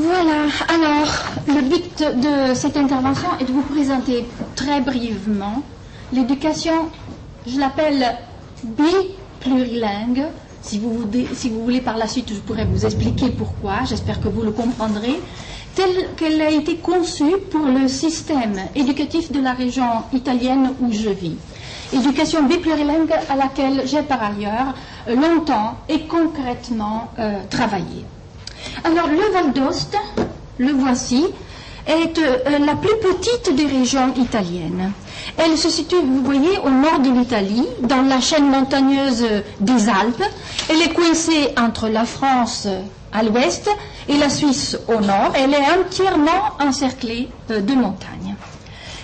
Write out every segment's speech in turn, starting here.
Voilà, alors le but de cette intervention est de vous présenter très brièvement l'éducation, je l'appelle biplurilingue. Si vous voulez par la suite, je pourrais vous expliquer pourquoi, j'espère que vous le comprendrez, telle qu'elle a été conçue pour le système éducatif de la région italienne où je vis. Éducation biplurilingue à laquelle j'ai par ailleurs longtemps et concrètement travaillé. Alors le Val d'Aoste, le voici, est la plus petite des régions italiennes. Elle se situe, vous voyez, au nord de l'Italie, dans la chaîne montagneuse des Alpes. Elle est coincée entre la France à l'ouest et la Suisse au nord. Elle est entièrement encerclée de montagnes.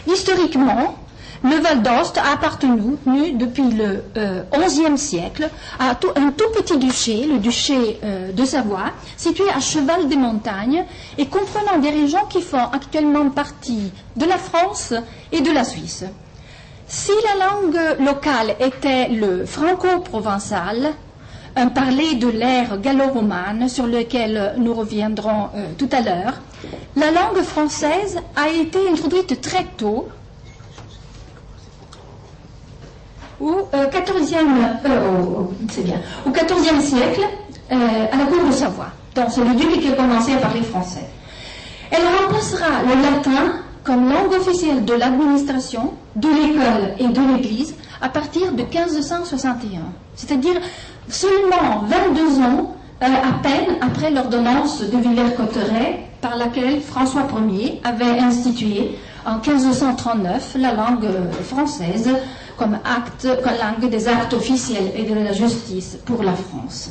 Historiquement, le Val d'Aoste a appartenu depuis le XIe siècle à un tout petit duché, le duché de Savoie, situé à cheval des montagnes et comprenant des régions qui font actuellement partie de la France et de la Suisse. Si la langue locale était le franco-provençal, un parler de l'ère gallo-romane sur lequel nous reviendrons tout à l'heure, la langue française a été introduite très tôt, au XIVe siècle, à la cour de Savoie. Donc c'est le duc qui a commencé à parler français. Elle remplacera le latin comme langue officielle de l'administration, de l'école et de l'Église à partir de 1561. C'est-à-dire seulement 22 ans, à peine après l'ordonnance de Villers-Cotterêts, par laquelle François Ier avait institué en 1539 la langue française comme langue des actes officiels et de la justice pour la France.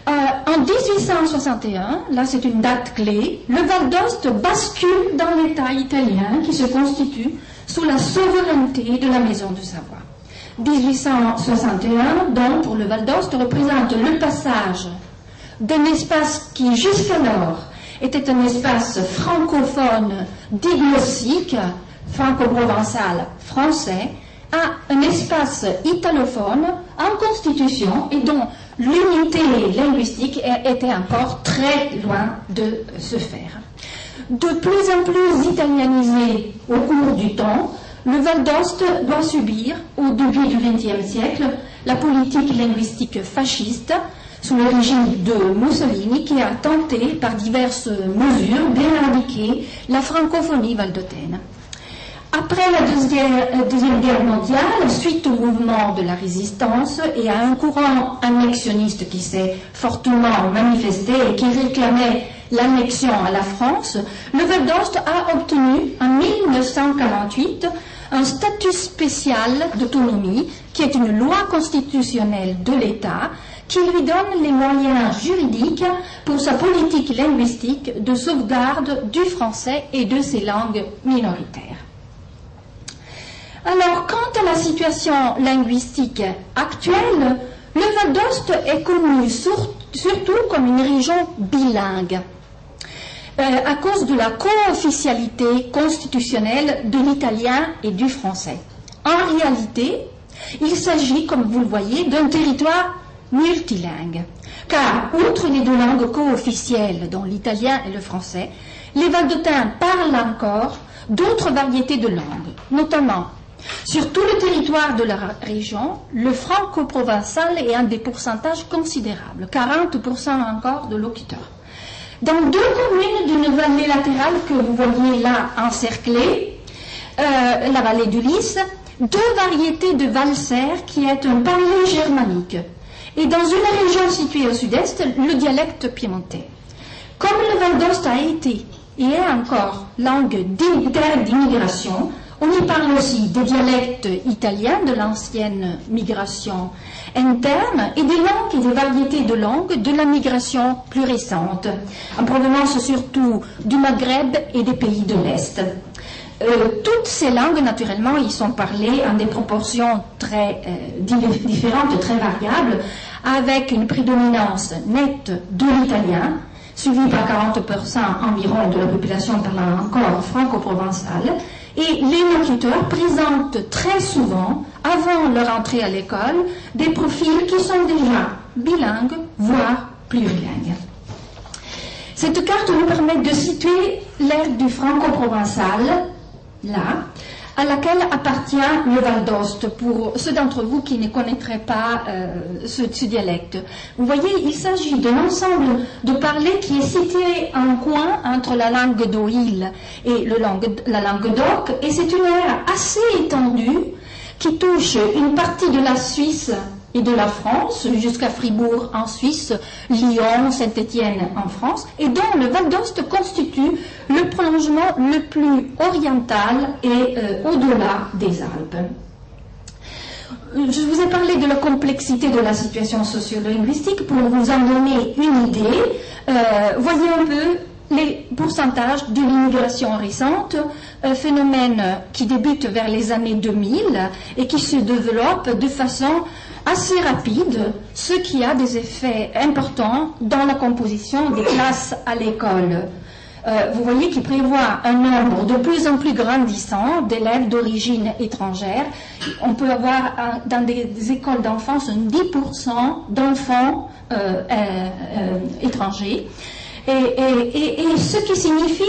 En 1861, là c'est une date clé, le Val d'Aoste bascule dans l'État italien qui se constitue sous la souveraineté de la Maison de Savoie. 1861, donc, pour le Val d'Aoste, représente le passage d'un espace qui jusqu'alors était un espace francophone diglossique, franco-provençal français, à un espace italophone en constitution et dont l'unité linguistique était encore très loin de se faire. De plus en plus italianisé au cours du temps, le Val d'Aoste doit subir, au début du XXe siècle, la politique linguistique fasciste sous le régime de Mussolini qui a tenté par diverses mesures d'éradiquer la francophonie valdôtaine. Après la Deuxième Guerre mondiale, suite au mouvement de la résistance et à un courant annexionniste qui s'est fortement manifesté et qui réclamait l'annexion à la France, le Val d'Aoste a obtenu en 1948 un statut spécial d'autonomie qui est une loi constitutionnelle de l'État qui lui donne les moyens juridiques pour sa politique linguistique de sauvegarde du français et de ses langues minoritaires. Alors, quant à la situation linguistique actuelle, le Val d'Aoste est connu surtout comme une région bilingue, à cause de la co-officialité constitutionnelle de l'italien et du français. En réalité, il s'agit, comme vous le voyez, d'un territoire multilingue, car outre les deux langues co-officielles, dont l'italien et le français, les Valdôtains parlent encore d'autres variétés de langues, notamment sur tout le territoire de la région, le franco-provençal est un des pourcentages considérables, 40% encore de locuteurs. Dans deux communes d'une vallée latérale que vous voyez là encerclées, la vallée du Lys, deux variétés de valser qui est un parler germanique. Et dans une région située au sud-est, le dialecte piémontais. Comme le Val d'Aoste a été et est encore langue d'immigration, on y parle aussi des dialectes italiens de l'ancienne migration interne et des langues et des variétés de langues de la migration plus récente, en provenance surtout du Maghreb et des pays de l'Est. Toutes ces langues, naturellement, y sont parlées en des proportions très différentes, très variables, avec une prédominance nette de l'italien, suivi par 40% environ de la population parlant encore franco-provençal, et les locuteurs présentent très souvent, avant leur entrée à l'école, des profils qui sont déjà bilingues, voire plurilingues. Cette carte nous permet de situer l'ère du franco-provençal, là, à laquelle appartient le Val d'Ost, pour ceux d'entre vous qui ne connaîtraient pas ce dialecte. Vous voyez, il s'agit d'un ensemble de parlers qui est situé en coin entre la langue d'Oïl et la langue d'Oc, et c'est une ère assez étendue qui touche une partie de la Suisse et de la France, jusqu'à Fribourg en Suisse, Lyon, Saint-Étienne en France, et dont le Val d'Ost constitue le prolongement le plus oriental et au-delà des Alpes. Je vous ai parlé de la complexité de la situation sociolinguistique pour vous en donner une idée. Voyez un peu les pourcentages de l'immigration récente, phénomène qui débute vers les années 2000 et qui se développe de façon assez rapide, ce qui a des effets importants dans la composition des classes à l'école. Vous voyez qu'il prévoit un nombre de plus en plus grandissant d'élèves d'origine étrangère. On peut avoir dans des écoles d'enfance 10% d'enfants étrangers. Et ce qui signifie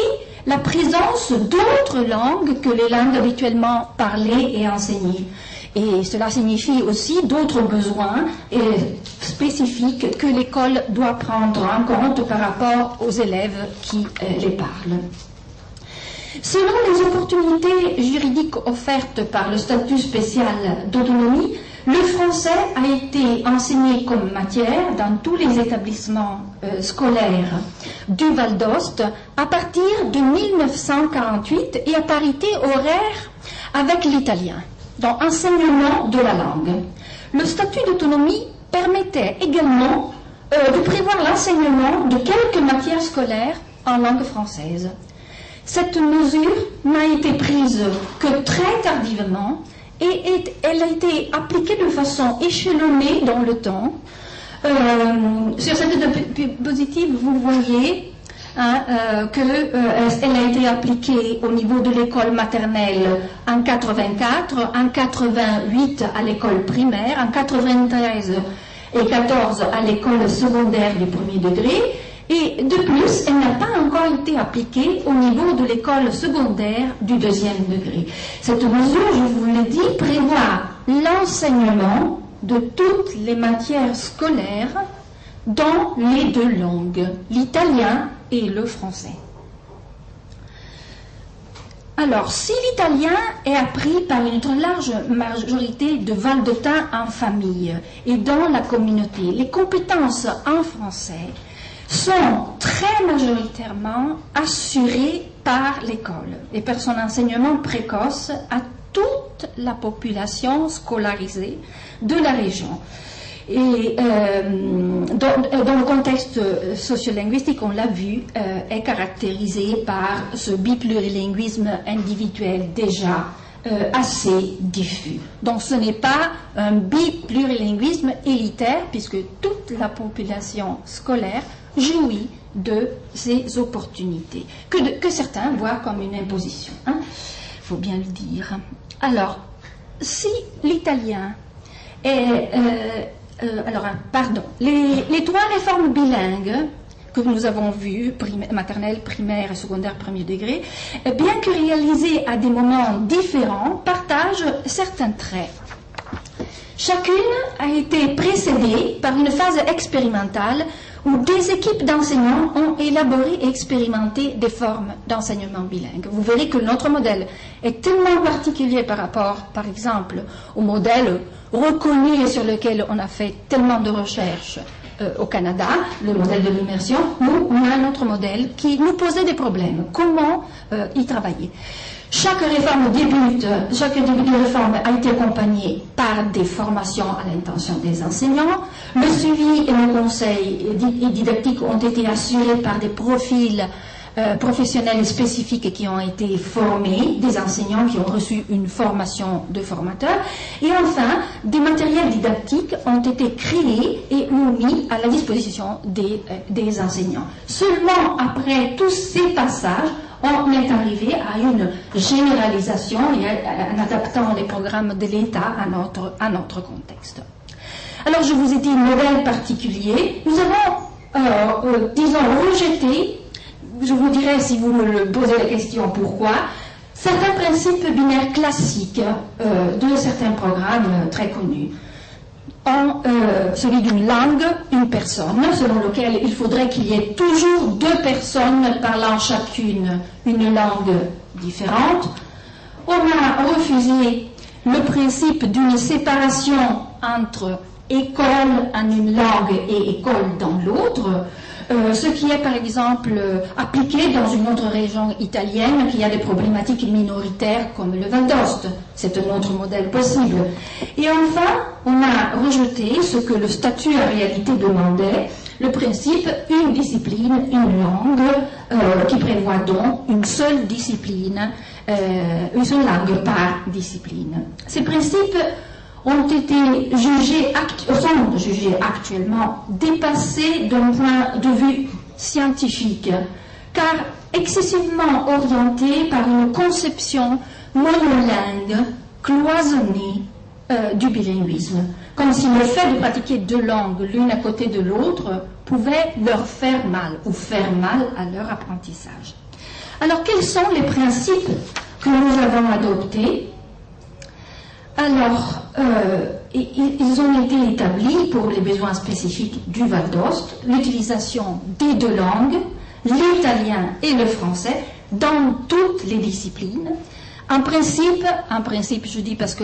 la présence d'autres langues que les langues habituellement parlées et enseignées. Et cela signifie aussi d'autres besoins spécifiques que l'école doit prendre en compte par rapport aux élèves qui les parlent. Selon les opportunités juridiques offertes par le statut spécial d'autonomie, le français a été enseigné comme matière dans tous les établissements scolaires du Val d'Ost à partir de 1948 et à parité horaire avec l'italien, dans enseignement de la langue. Le statut d'autonomie permettait également de prévoir l'enseignement de quelques matières scolaires en langue française. Cette mesure n'a été prise que très tardivement et elle a été appliquée de façon échelonnée dans le temps. Sur cette diapositive, vous voyez qu'elle a été appliquée au niveau de l'école maternelle en 84, en 88 à l'école primaire, en 93 et 14 à l'école secondaire du premier degré, et de plus, elle n'a pas encore été appliquée au niveau de l'école secondaire du deuxième degré. Cette mesure, je vous l'ai dit, prévoit l'enseignement de toutes les matières scolaires dans les deux langues, l'italien et le français. Alors, si l'italien est appris par une très large majorité de Valdôtains en famille et dans la communauté, les compétences en français sont très majoritairement assurées par l'école et par son enseignement précoce à toute la population scolarisée de la région. Et dans le contexte sociolinguistique, on l'a vu, est caractérisé par ce biplurilinguisme individuel déjà assez diffus. Donc ce n'est pas un biplurilinguisme élitaire, puisque toute la population scolaire jouit de ces opportunités, que certains voient comme une imposition. Il faut bien le dire. Alors, si l'italien est... les trois réformes bilingues que nous avons vues, maternelle, primaire et secondaire premier degré, bien que réalisées à des moments différents, partagent certains traits. Chacune a été précédée par une phase expérimentale où des équipes d'enseignants ont élaboré et expérimenté des formes d'enseignement bilingue. Vous verrez que notre modèle est tellement particulier par rapport, par exemple, au modèle reconnu et sur lequel on a fait tellement de recherches au Canada, le modèle de l'immersion, où on a un autre modèle qui nous posait des problèmes. Comment y travailler? Chaque début de réforme a été accompagné par des formations à l'intention des enseignants. Le suivi et le conseil didactique ont été assurés par des profils professionnels spécifiques qui ont été formés, des enseignants qui ont reçu une formation de formateurs. Et enfin, des matériels didactiques ont été créés et mis à la disposition des enseignants. Seulement après tous ces passages, on est arrivé à une généralisation et en adaptant les programmes de l'État à notre contexte. Alors, je vous ai dit modèle particulier. Nous avons, disons, rejeté je vous dirai si vous me posez la question pourquoi, certains principes binaires classiques de certains programmes très connus. Celui d'une langue, une personne, selon lequel il faudrait qu'il y ait toujours deux personnes parlant chacune une langue différente. On a refusé le principe d'une séparation entre école en une langue et école dans l'autre, ce qui est par exemple appliqué dans une autre région italienne qui a des problématiques minoritaires comme le Val d'Ost. C'est un autre modèle possible. Et enfin, on a rejeté ce que le statut en réalité demandait, le principe une discipline, une langue, qui prévoit donc une seule discipline, une seule langue par discipline. Ces principes ont été jugés actuellement dépassés d'un point de vue scientifique, car excessivement orientés par une conception monolingue, cloisonnée du bilinguisme, comme si le fait de pratiquer deux langues l'une à côté de l'autre pouvait leur faire mal ou faire mal à leur apprentissage. Alors, quels sont les principes que nous avons adoptés? Alors, ils ont été établis pour les besoins spécifiques du Val d'Ost, l'utilisation des deux langues, l'italien et le français, dans toutes les disciplines. En principe, je dis parce que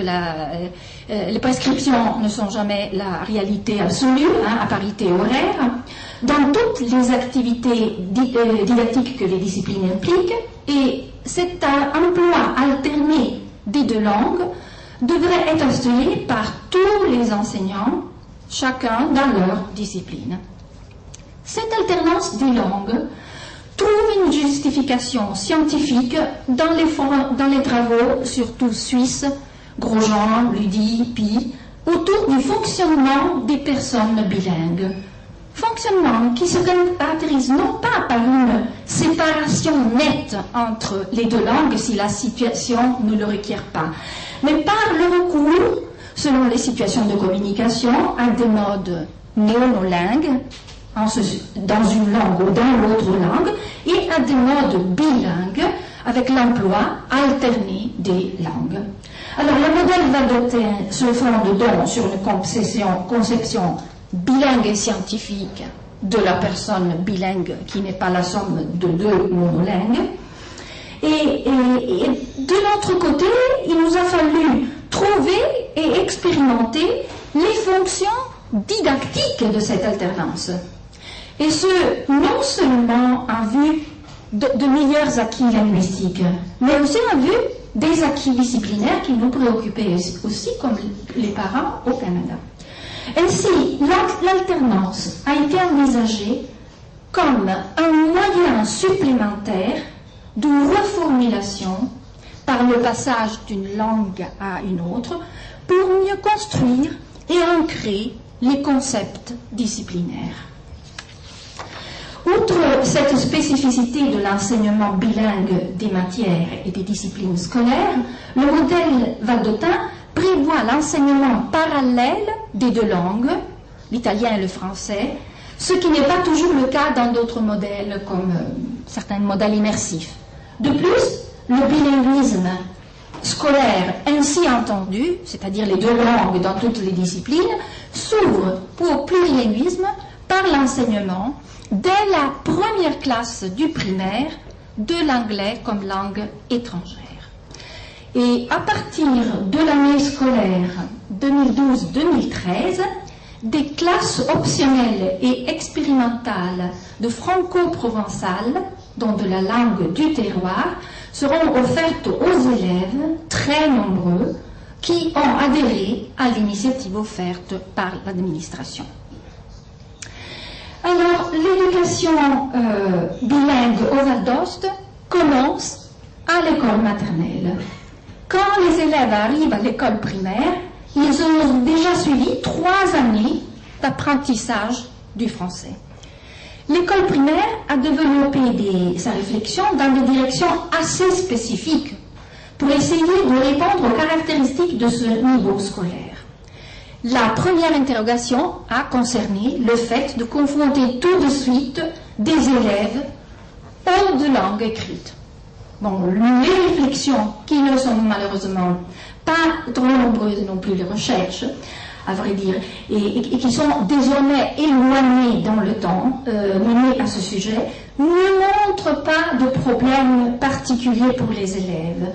les prescriptions ne sont jamais la réalité absolue, à parité horaire, dans toutes les activités didactiques que les disciplines impliquent, et cet emploi alterné des deux langues devrait être assuré par tous les enseignants, chacun dans leur discipline. Cette alternance des langues trouve une justification scientifique dans les travaux, surtout suisses, Grosjean, Lüdi, Pi, autour du fonctionnement des personnes bilingues. Fonctionnement qui se caractérise non pas par une séparation nette entre les deux langues si la situation ne le requiert pas, mais par le recours, selon les situations de communication, à des modes monolingues, dans une langue ou dans l'autre langue, et à des modes bilingues, avec l'emploi alterné des langues. Alors, le modèle valdôtain se fonde donc sur une conception bilingue et scientifique de la personne bilingue qui n'est pas la somme de deux monolingues. Et de l'autre côté, il nous a fallu trouver et expérimenter les fonctions didactiques de cette alternance. Et ce, non seulement en vue de meilleurs acquis linguistiques, mais aussi en vue des acquis disciplinaires qui nous préoccupaient aussi comme les parents au Canada. Ainsi, l'alternance a été envisagée comme un moyen supplémentaire de reformulation par le passage d'une langue à une autre pour mieux construire et ancrer les concepts disciplinaires. Outre cette spécificité de l'enseignement bilingue des matières et des disciplines scolaires, le modèle valdôtain prévoit l'enseignement parallèle des deux langues, l'italien et le français, ce qui n'est pas toujours le cas dans d'autres modèles comme certains modèles immersifs. De plus, le bilinguisme scolaire ainsi entendu, c'est-à-dire les deux langues dans toutes les disciplines, s'ouvre au plurilinguisme par l'enseignement dès la première classe du primaire de l'anglais comme langue étrangère. Et à partir de l'année scolaire 2012-2013, des classes optionnelles et expérimentales de franco-provençal, dont de la langue du terroir, seront offertes aux élèves, très nombreux, qui ont adhéré à l'initiative offerte par l'administration. Alors, l'éducation bilingue au Val d'Ost commence à l'école maternelle. Quand les élèves arrivent à l'école primaire, ils ont déjà suivi 3 années d'apprentissage du français. L'école primaire a développé sa réflexion dans des directions assez spécifiques pour essayer de répondre aux caractéristiques de ce niveau scolaire. La première interrogation a concerné le fait de confronter tout de suite des élèves ou de langue écrite. Bon, les réflexions, qui ne sont malheureusement pas trop nombreuses non plus, les recherches, à vrai dire, et qui sont désormais éloignées dans le temps, menées à ce sujet, ne montrent pas de problème particulier pour les élèves.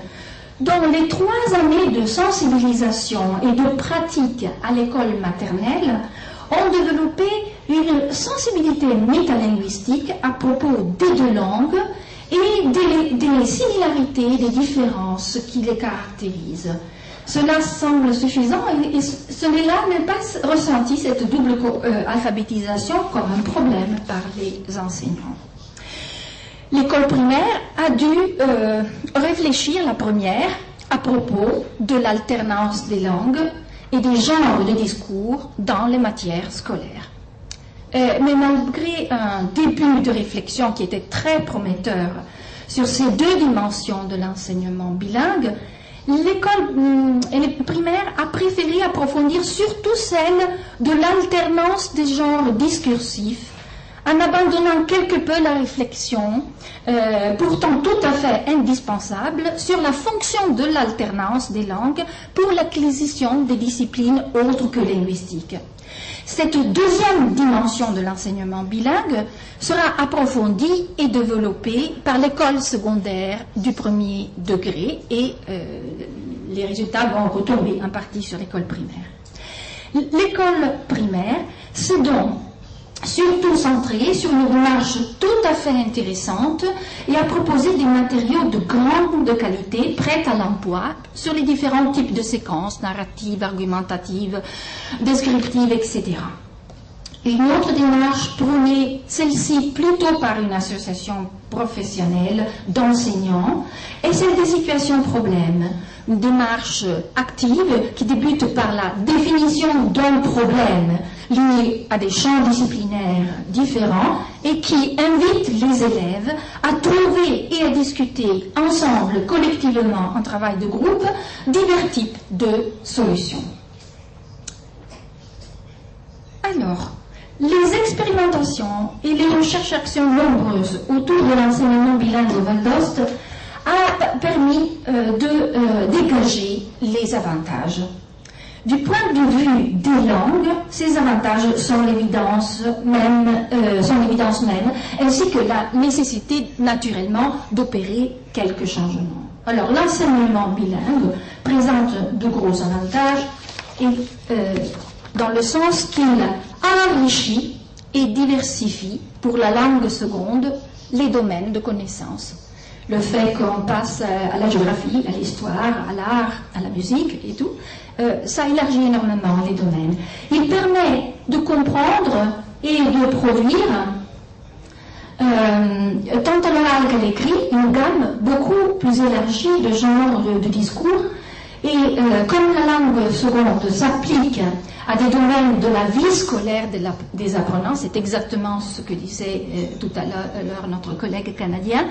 Dans les 3 années de sensibilisation et de pratique à l'école maternelle, ont développé une sensibilité métalinguistique à propos des 2 langues et des similarités, des différences qui les caractérisent. Cela semble suffisant et cela n'est pas ressenti, cette double alphabétisation, comme un problème par les enseignants. L'école primaire a dû réfléchir, la première, à propos de l'alternance des langues et des genres de discours dans les matières scolaires. Mais malgré un début de réflexion qui était très prometteur sur ces 2 dimensions de l'enseignement bilingue, l'école primaire a préféré approfondir surtout celle de l'alternance des genres discursifs, en abandonnant quelque peu la réflexion, pourtant tout à fait indispensable, sur la fonction de l'alternance des langues pour l'acquisition des disciplines autres que linguistiques. Cette 2e dimension de l'enseignement bilingue sera approfondie et développée par l'école secondaire du 1er degré et les résultats vont retomber en partie sur l'école primaire. L'école primaire, c'est donc surtout centrée sur une démarche tout à fait intéressante et a proposé des matériaux de grande qualité, prêts à l'emploi, sur les différents types de séquences, narratives, argumentatives, descriptives, etc. Une autre démarche prônée, celle-ci plutôt par une association professionnelle d'enseignants, est celle des situations problèmes. Une démarche active qui débute par la définition d'un problème lié à des champs disciplinaires différents et qui invite les élèves à trouver et à discuter ensemble, collectivement, en travail de groupe, divers types de solutions. Alors, les expérimentations et les recherches-actions nombreuses autour de l'enseignement bilingue au Val d'Ost a permis de dégager les avantages. Du point de vue des langues, ces avantages sont l'évidence même, ainsi que la nécessité naturellement d'opérer quelques changements. Alors, l'enseignement bilingue présente de gros avantages et, dans le sens qu'il enrichit et diversifie pour la langue seconde les domaines de connaissances. Le fait qu'on passe à la géographie, à l'histoire, à l'art, à la musique et tout, ça élargit énormément les domaines. Il permet de comprendre et de produire, tant à l'oral qu'à l'écrit, une gamme beaucoup plus élargie de genres de discours. Et comme la langue seconde s'applique à des domaines de la vie scolaire des apprenants, c'est exactement ce que disait tout à l'heure notre collègue canadien,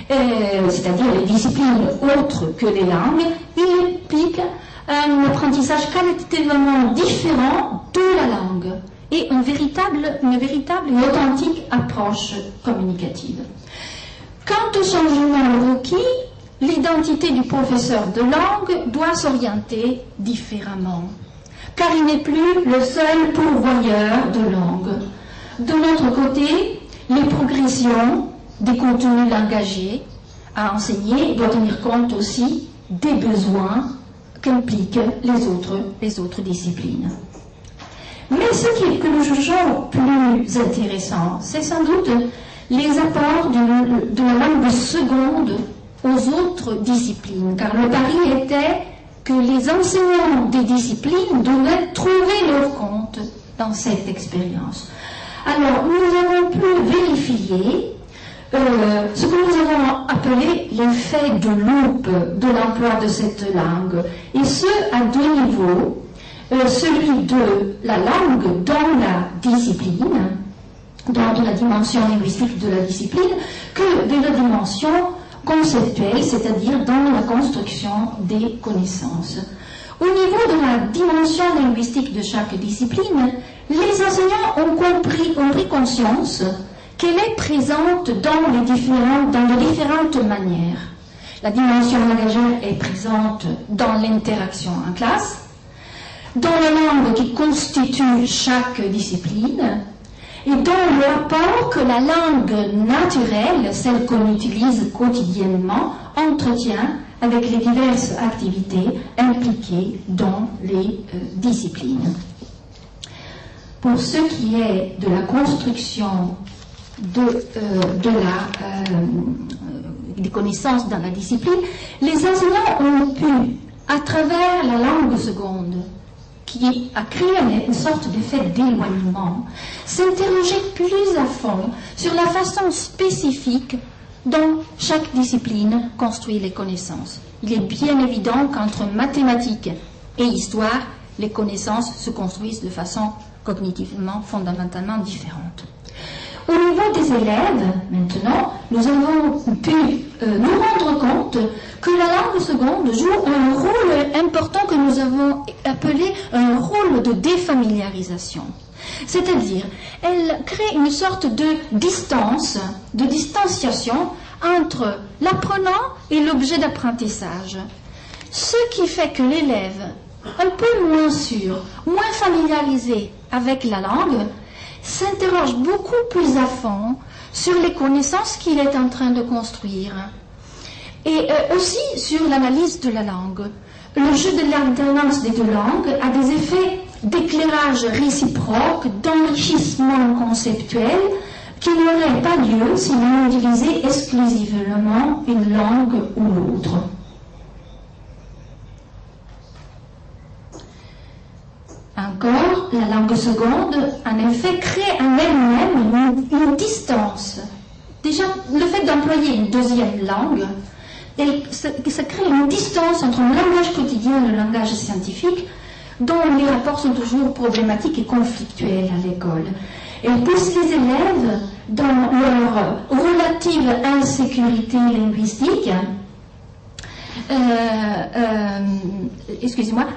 c'est-à-dire les disciplines autres que les langues, il implique un apprentissage qualitativement différent de la langue et une véritable et authentique approche communicative. Quant au changement requis, l'identité du professeur de langue doit s'orienter différemment, car il n'est plus le seul pourvoyeur de langue. De l'autre côté, les progressions des contenus langagiers à enseigner doivent tenir compte aussi des besoins qu'impliquent les autres disciplines. Mais ce que nous jugeons plus intéressant, c'est sans doute les apports de la langue seconde aux autres disciplines, car le pari était que les enseignants des disciplines devaient trouver leur compte dans cette expérience. Alors, nous avons pu vérifier ce que nous avons appelé l'effet de loupe de l'emploi de cette langue, et ce à 2 niveaux, celui de la langue dans la discipline, dans la dimension linguistique de la discipline, que de la dimension conceptuelle, c'est-à-dire dans la construction des connaissances. Au niveau de la dimension linguistique de chaque discipline, les enseignants ont pris conscience qu'elle est présente dans de différentes manières. La dimension langagière est présente dans l'interaction en classe, dans la langue qui constitue chaque discipline, et dans le rapport que la langue naturelle, celle qu'on utilise quotidiennement, entretient avec les diverses activités impliquées dans les disciplines. Pour ce qui est de la construction des connaissances dans la discipline, les enseignants ont pu, à travers la langue seconde, qui a créé une sorte d'effet d'éloignement, s'interroger plus à fond sur la façon spécifique dont chaque discipline construit les connaissances. Il est bien évident qu'entre mathématiques et histoire, les connaissances se construisent de façon cognitivement fondamentalement différente. Au niveau des élèves, maintenant, nous avons pu nous rendre compte que la langue seconde joue un rôle important que nous avons appelé un rôle de défamiliarisation. C'est-à-dire, elle crée une sorte de distance, de distanciation entre l'apprenant et l'objet d'apprentissage. Ce qui fait que l'élève, un peu moins sûr, moins familiarisé avec la langue, s'interroge beaucoup plus à fond sur les connaissances qu'il est en train de construire et aussi sur l'analyse de la langue. Le jeu de l'alternance des deux langues a des effets d'éclairage réciproque, d'enrichissement conceptuel qui n'auraient pas lieu si l'on utilisait exclusivement une langue ou l'autre. Encore, la langue seconde, en effet, crée en elle-même une distance. Déjà, le fait d'employer une deuxième langue, ça crée une distance entre le langage quotidien et le langage scientifique, dont les rapports sont toujours problématiques et conflictuels à l'école. Elle pousse les élèves dans leur relative insécurité linguistique à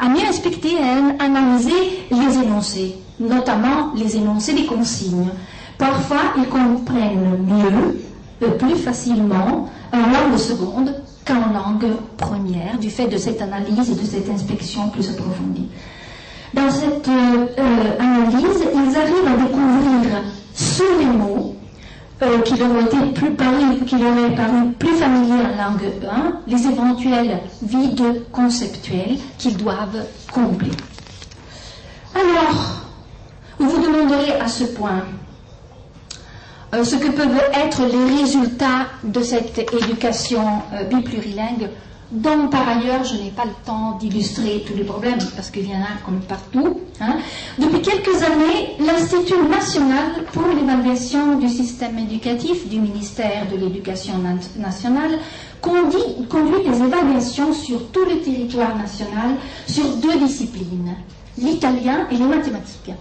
mieux inspecter et analyser les énoncés, notamment les énoncés des consignes. Parfois, ils comprennent mieux, plus facilement, en langue seconde qu'en langue première, du fait de cette analyse et de cette inspection plus approfondie. Dans cette analyse, ils arrivent à découvrir sous les mots qui leur auraient paru plus familiers en langue 1, les éventuels vides conceptuels qu'ils doivent combler. Alors, vous vous demanderez à ce point ce que peuvent être les résultats de cette éducation biplurilingue, dont par ailleurs je n'ai pas le temps d'illustrer tous les problèmes, parce qu'il y en a comme partout. Depuis quelques années, l'Institut national pour l'évaluation du système éducatif du ministère de l'Éducation nationale conduit des évaluations sur tout le territoire national sur deux disciplines, l'italien et les mathématiques.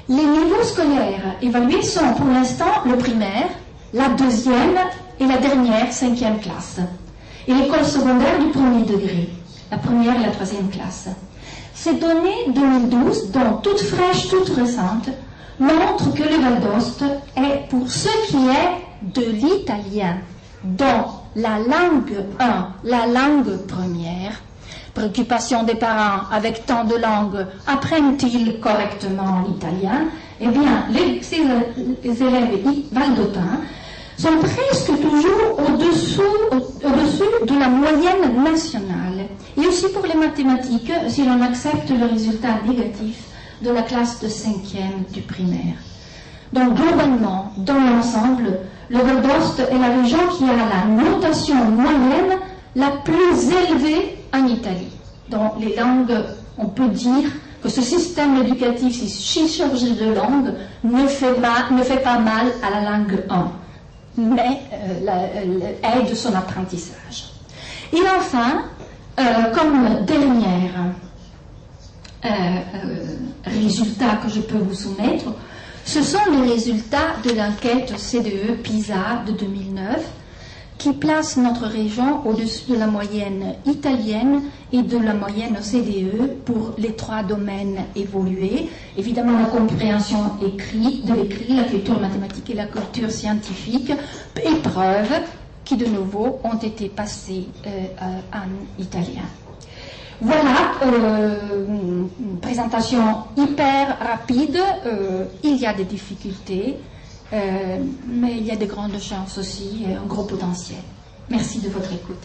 Les niveaux scolaires évalués sont pour l'instant le primaire, la deuxième et la dernière, 5e classe, et l'école secondaire du premier degré, la première et la 3e classe. Ces données 2012, donc toutes fraîches, toutes récentes, montrent que le Val d'Ost est, pour ce qui est de l'italien, dans la langue 1, la langue première, préoccupation des parents avec tant de langues, apprennent-ils correctement l'italien? Eh bien, les élèves valdotins sont presque toujours au-dessus de la moyenne nationale. Et aussi pour les mathématiques, si l'on accepte le résultat négatif de la classe de 5e du primaire. Donc, globalement, dans l'ensemble, le Val d'Ost est la région qui a la notation moyenne la plus élevée en Italie. Dans les langues, on peut dire que ce système éducatif, si chargé de langues, ne fait pas mal à la langue 1, mais aide son apprentissage. Et enfin, comme dernier résultat que je peux vous soumettre, ce sont les résultats de l'enquête CDE PISA de 2009, qui place notre région au-dessus de la moyenne italienne et de la moyenne OCDE pour les 3 domaines évolués. Évidemment, la compréhension de l'écrit, la culture mathématique et la culture scientifique, épreuves qui de nouveau ont été passées en italien. Voilà, une présentation hyper rapide. Il y a des difficultés, mais il y a de grandes chances aussi et un gros potentiel. Merci de votre écoute.